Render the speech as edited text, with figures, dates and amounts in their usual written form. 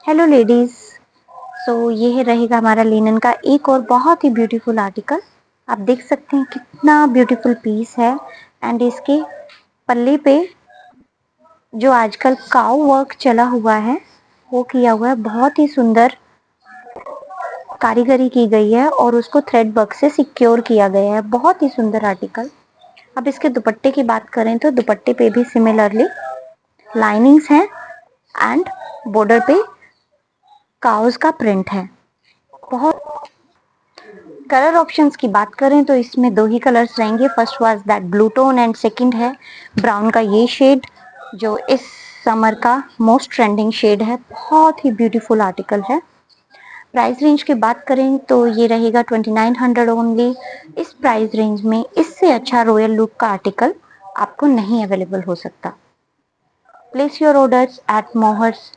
Hello ladies. ये रहेगा हमारा लिनन का एक और बहुत ही ब्यूटीफुल आर्टिकल। आप देख सकते हैं कितना ब्यूटीफुल पीस है। एंड इसके पल्ले पे जो आजकल काउ वर्क चला हुआ है वो किया हुआ है। बहुत ही सुंदर कारीगरी की गई है और उसको थ्रेड वर्क से सिक्योर किया गया है। बहुत ही सुंदर आर्टिकल। अब इसके दुपट्टे की बात करें तो दुपट्टे पे भी सिमिलरली लाइनिंग्स हैं एंड बॉर्डर पे काउस का प्रिंट है। बहुत कलर ऑप्शंस की बात करें तो इसमें दो ही कलर्स रहेंगे। First was that blue tone and second है ब्राउन का ये शेड जो इस समर का मोस्ट ट्रेंडिंग शेड है। बहुत ही ब्यूटीफुल आर्टिकल है। प्राइस रेंज की बात करें तो ये रहेगा 2900 ओनली। इस प्राइस रेंज में इससे अच्छा रॉयल लुक का आर्टिकल आपको नहीं अवेलेबल हो सकता। Place your orders at Mohr's.